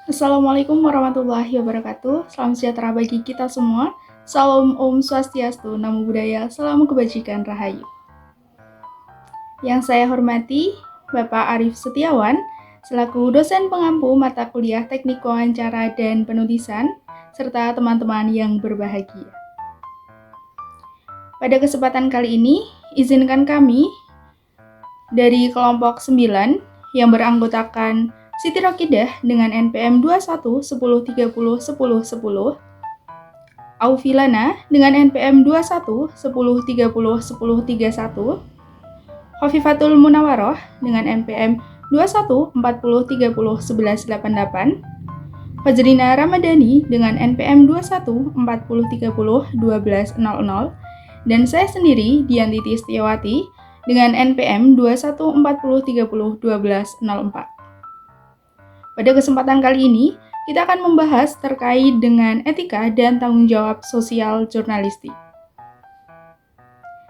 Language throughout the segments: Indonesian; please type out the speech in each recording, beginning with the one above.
Assalamualaikum warahmatullahi wabarakatuh. Salam sejahtera bagi kita semua. Salam Om Swastiastu, Namo Buddhaya, Salam Kebajikan Rahayu. Yang saya hormati, Bapak Arif Setiawan, selaku dosen pengampu mata kuliah Teknik Wawancara dan Penulisan, serta teman-teman yang berbahagia. Pada kesempatan kali ini, izinkan kami dari kelompok 9 yang beranggotakan Siti Rokidah dengan NPM 21 10 30 10 10, Aufilana dengan NPM 21 10 30 10 31, Khofifatul Munawaroh dengan NPM 21 40 30 11 88, Fajrina Ramadhani dengan NPM 21 40 30 12 00, dan saya sendiri Diantiti Setiawati dengan NPM 21 40 30 12 04. Pada kesempatan kali ini, kita akan membahas terkait dengan etika dan tanggung jawab sosial jurnalistik.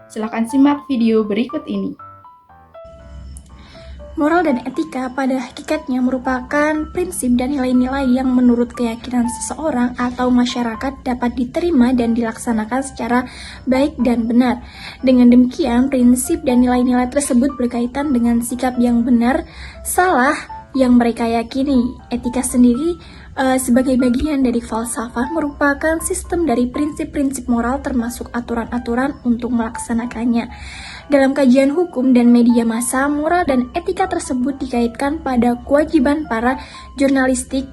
Silakan simak video berikut ini. Moral dan etika pada hakikatnya merupakan prinsip dan nilai-nilai yang menurut keyakinan seseorang atau masyarakat dapat diterima dan dilaksanakan secara baik dan benar. Dengan demikian, prinsip dan nilai-nilai tersebut berkaitan dengan sikap yang benar, salah, yang mereka yakini. Etika sendiri sebagai bagian dari falsafah merupakan sistem dari prinsip-prinsip moral termasuk aturan-aturan untuk melaksanakannya. Dalam kajian hukum dan media massa, moral dan etika tersebut dikaitkan pada kewajiban para jurnalistik,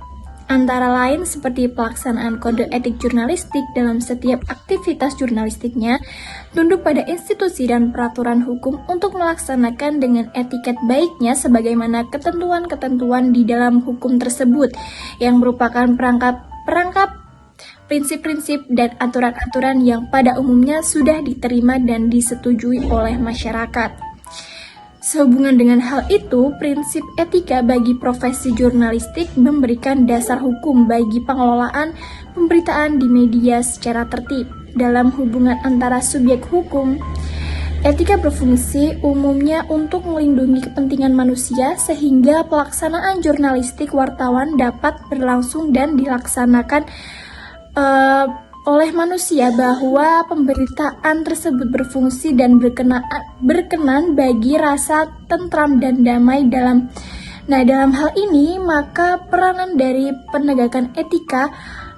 antara lain seperti pelaksanaan kode etik jurnalistik dalam setiap aktivitas jurnalistiknya, tunduk pada institusi dan peraturan hukum untuk melaksanakan dengan etiket baiknya sebagaimana ketentuan-ketentuan di dalam hukum tersebut, yang merupakan perangkap prinsip-prinsip dan aturan-aturan yang pada umumnya sudah diterima dan disetujui oleh masyarakat. Sehubungan dengan hal itu, prinsip etika bagi profesi jurnalistik memberikan dasar hukum bagi pengelolaan pemberitaan di media secara tertib. Dalam hubungan antara subjek hukum, etika berfungsi umumnya untuk melindungi kepentingan manusia sehingga pelaksanaan jurnalistik wartawan dapat berlangsung dan dilaksanakan oleh manusia, bahwa pemberitaan tersebut berfungsi dan berkenan bagi rasa tentram dan damai dalam hal ini, maka peranan dari penegakan etika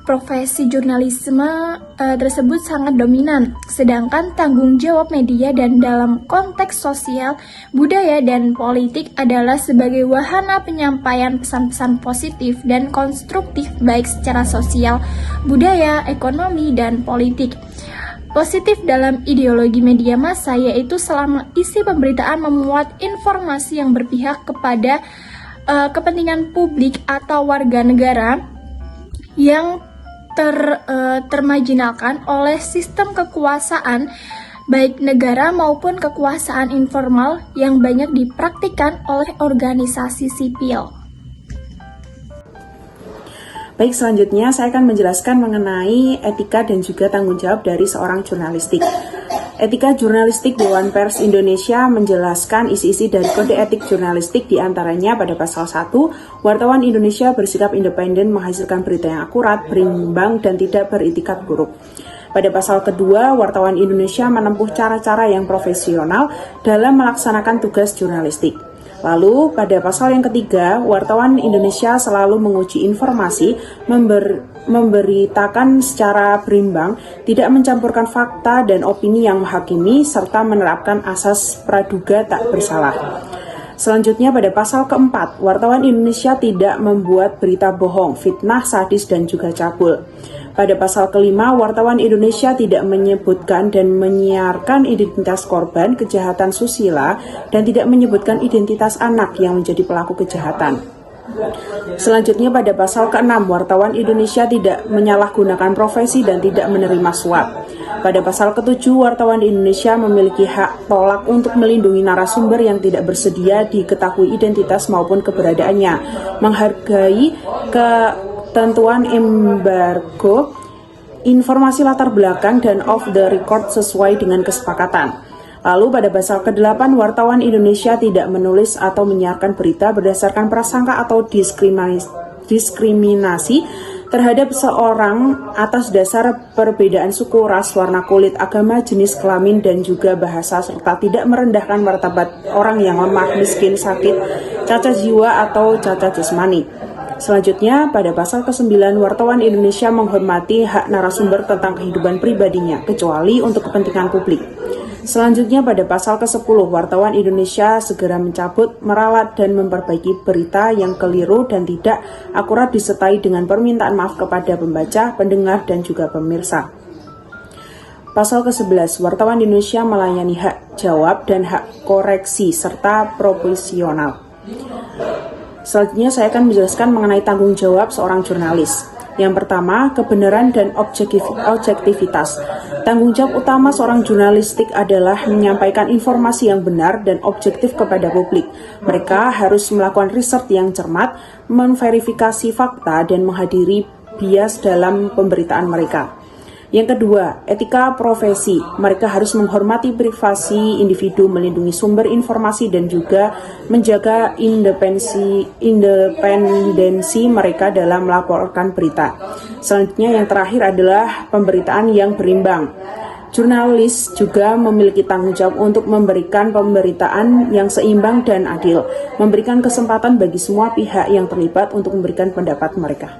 profesi jurnalisme tersebut sangat dominan, sedangkan tanggung jawab media dan dalam konteks sosial, budaya, dan politik adalah sebagai wahana penyampaian pesan-pesan positif dan konstruktif baik secara sosial, budaya, ekonomi, dan politik. Positif dalam ideologi media massa yaitu selama isi pemberitaan memuat informasi yang berpihak kepada kepentingan publik atau warga negara yang termarginalkan oleh sistem kekuasaan baik negara maupun kekuasaan informal yang banyak dipraktikkan oleh organisasi sipil. Baik, selanjutnya saya akan menjelaskan mengenai etika dan juga tanggung jawab dari seorang jurnalistik. Etika Jurnalistik Dewan Pers Indonesia menjelaskan isi-isi dari kode etik jurnalistik, diantaranya pada pasal 1, wartawan Indonesia bersikap independen menghasilkan berita yang akurat, berimbang, dan tidak beritikat buruk. Pada pasal kedua, wartawan Indonesia menempuh cara-cara yang profesional dalam melaksanakan tugas jurnalistik. Lalu, pada pasal yang ketiga, wartawan Indonesia selalu menguji informasi, memberitakan secara berimbang, tidak mencampurkan fakta dan opini yang menghakimi, serta menerapkan asas praduga tak bersalah. Selanjutnya pada pasal keempat, wartawan Indonesia tidak membuat berita bohong, fitnah, sadis, dan juga cabul. Pada pasal kelima, wartawan Indonesia tidak menyebutkan dan menyiarkan identitas korban kejahatan susila dan tidak menyebutkan identitas anak yang menjadi pelaku kejahatan. Selanjutnya pada pasal ke-6, wartawan Indonesia tidak menyalahgunakan profesi dan tidak menerima suap. Pada pasal ke-7, wartawan Indonesia memiliki hak tolak untuk melindungi narasumber yang tidak bersedia diketahui identitas maupun keberadaannya, menghargai ketentuan embargo, informasi latar belakang, dan off the record sesuai dengan kesepakatan. Lalu pada pasal ke-8, wartawan Indonesia tidak menulis atau menyiarkan berita berdasarkan prasangka atau diskriminasi terhadap seorang atas dasar perbedaan suku, ras, warna kulit, agama, jenis kelamin, dan juga bahasa, serta tidak merendahkan martabat orang yang lemah, miskin, sakit, cacat jiwa, atau cacat jasmani. Selanjutnya, pada pasal ke-9, wartawan Indonesia menghormati hak narasumber tentang kehidupan pribadinya, kecuali untuk kepentingan publik. Selanjutnya, pada pasal ke-10, wartawan Indonesia segera mencabut, meralat, dan memperbaiki berita yang keliru dan tidak akurat disertai dengan permintaan maaf kepada pembaca, pendengar, dan juga pemirsa. Pasal ke-11, wartawan Indonesia melayani hak jawab dan hak koreksi serta proporsional. Selanjutnya saya akan menjelaskan mengenai tanggung jawab seorang jurnalis. Yang pertama, kebenaran dan objektivitas. Tanggung jawab utama seorang jurnalistik adalah menyampaikan informasi yang benar dan objektif kepada publik. Mereka harus melakukan riset yang cermat, memverifikasi fakta, dan menghadiri bias dalam pemberitaan mereka. Yang kedua, etika profesi. Mereka harus menghormati privasi individu, melindungi sumber informasi, dan juga menjaga independensi mereka dalam melaporkan berita. Selanjutnya, yang terakhir adalah pemberitaan yang berimbang. Jurnalis juga memiliki tanggung jawab untuk memberikan pemberitaan yang seimbang dan adil, memberikan kesempatan bagi semua pihak yang terlibat untuk memberikan pendapat mereka.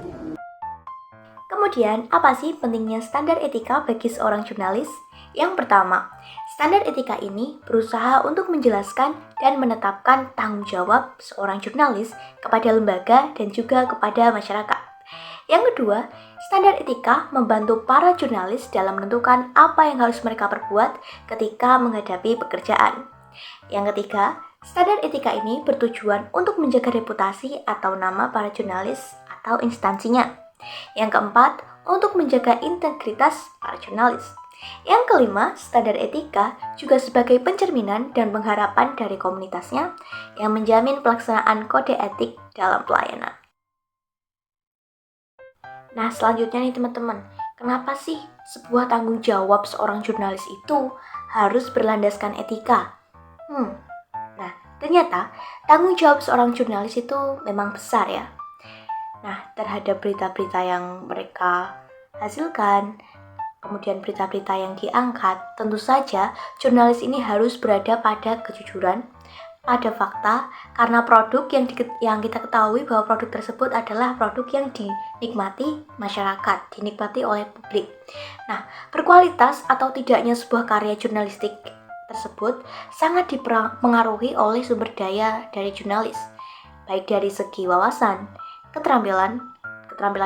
Kemudian, apa sih pentingnya standar etika bagi seorang jurnalis? Yang pertama, standar etika ini berusaha untuk menjelaskan dan menetapkan tanggung jawab seorang jurnalis kepada lembaga dan juga kepada masyarakat. Yang kedua, standar etika membantu para jurnalis dalam menentukan apa yang harus mereka perbuat ketika menghadapi pekerjaan. Yang ketiga, standar etika ini bertujuan untuk menjaga reputasi atau nama para jurnalis atau instansinya. Yang keempat, untuk menjaga integritas para jurnalis. Yang kelima, standar etika juga sebagai pencerminan dan pengharapan dari komunitasnya yang menjamin pelaksanaan kode etik dalam pelayanan. Nah, selanjutnya nih teman-teman, kenapa sih sebuah tanggung jawab seorang jurnalis itu harus berlandaskan etika? Nah, ternyata tanggung jawab seorang jurnalis itu memang besar ya. Nah, terhadap berita-berita yang mereka hasilkan, kemudian berita-berita yang diangkat, tentu saja jurnalis ini harus berada pada kejujuran, pada fakta, karena produk yang kita ketahui bahwa produk tersebut adalah produk yang dinikmati masyarakat, dinikmati oleh publik. Nah, berkualitas atau tidaknya sebuah karya jurnalistik tersebut sangat dipengaruhi oleh sumber daya dari jurnalis, baik dari segi wawasan, keterampilan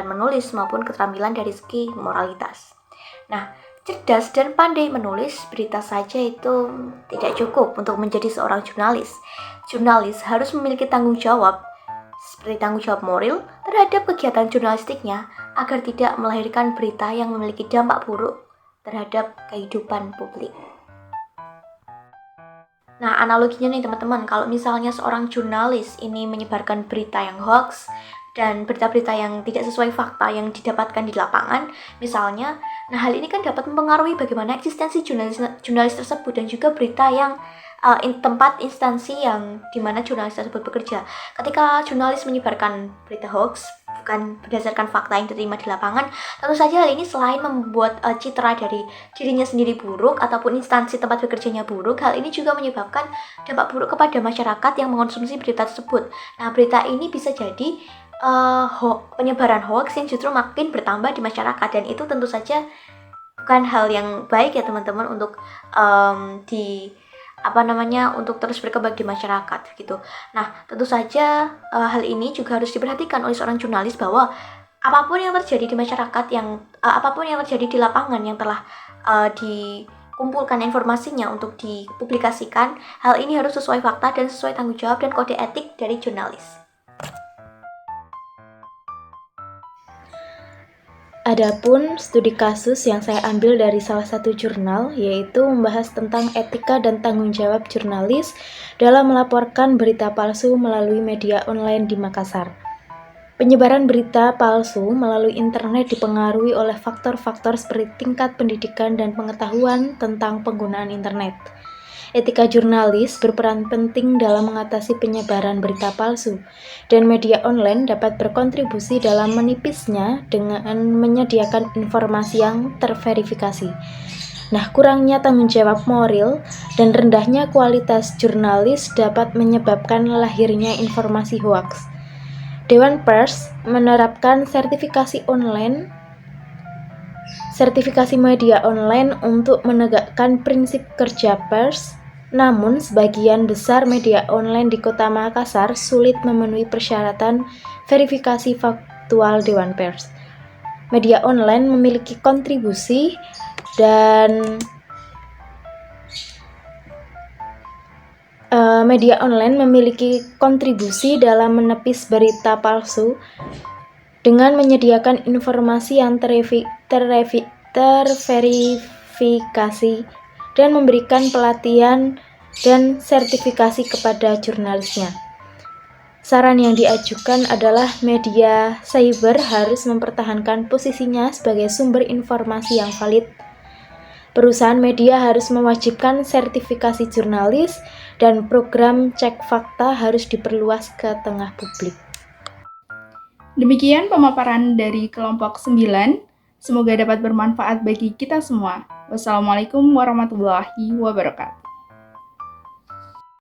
menulis maupun keterampilan dari segi moralitas. Nah, cerdas dan pandai menulis berita saja itu tidak cukup untuk menjadi seorang jurnalis. Jurnalis harus memiliki tanggung jawab, seperti tanggung jawab moral terhadap kegiatan jurnalistiknya agar tidak melahirkan berita yang memiliki dampak buruk terhadap kehidupan publik. Nah, analoginya nih teman-teman, kalau misalnya seorang jurnalis ini menyebarkan berita yang hoax, dan berita-berita yang tidak sesuai fakta yang didapatkan di lapangan, misalnya, nah hal ini kan dapat mempengaruhi bagaimana eksistensi jurnalis tersebut dan juga berita yang tempat instansi yang dimana jurnalis tersebut bekerja. Ketika jurnalis menyebarkan berita hoax bukan berdasarkan fakta yang diterima di lapangan, tentu saja hal ini selain membuat citra dari dirinya sendiri buruk ataupun instansi tempat bekerjanya buruk, hal ini juga menyebabkan dampak buruk kepada masyarakat yang mengonsumsi berita tersebut. Nah, berita ini bisa jadi penyebaran hoax yang justru makin bertambah di masyarakat, dan itu tentu saja bukan hal yang baik ya teman-teman untuk untuk terus berkembang di masyarakat gitu. Nah, tentu saja hal ini juga harus diperhatikan oleh seorang jurnalis bahwa apapun yang terjadi di masyarakat, apapun yang terjadi di lapangan yang telah dikumpulkan informasinya untuk dipublikasikan, hal ini harus sesuai fakta dan sesuai tanggung jawab dan kode etik dari jurnalis. Adapun studi kasus yang saya ambil dari salah satu jurnal, yaitu membahas tentang etika dan tanggung jawab jurnalis dalam melaporkan berita palsu melalui media online di Makassar. Penyebaran berita palsu melalui internet dipengaruhi oleh faktor-faktor seperti tingkat pendidikan dan pengetahuan tentang penggunaan internet. Etika jurnalis berperan penting dalam mengatasi penyebaran berita palsu, dan media online dapat berkontribusi dalam menipisnya dengan menyediakan informasi yang terverifikasi. Nah, kurangnya tanggung jawab moral dan rendahnya kualitas jurnalis dapat menyebabkan lahirnya informasi hoaks. Dewan Pers menerapkan sertifikasi media online untuk menegakkan prinsip kerja pers. Namun, sebagian besar media online di Kota Makassar sulit memenuhi persyaratan verifikasi faktual Dewan Pers. Media online memiliki kontribusi dalam menepis berita palsu dengan menyediakan informasi yang terverifikasi dan memberikan pelatihan dan sertifikasi kepada jurnalisnya. Saran yang diajukan adalah media cyber harus mempertahankan posisinya sebagai sumber informasi yang valid. Perusahaan media harus mewajibkan sertifikasi jurnalis dan program cek fakta harus diperluas ke tengah publik. Demikian pemaparan dari kelompok 9. Semoga dapat bermanfaat bagi kita semua. Wassalamualaikum warahmatullahi wabarakatuh.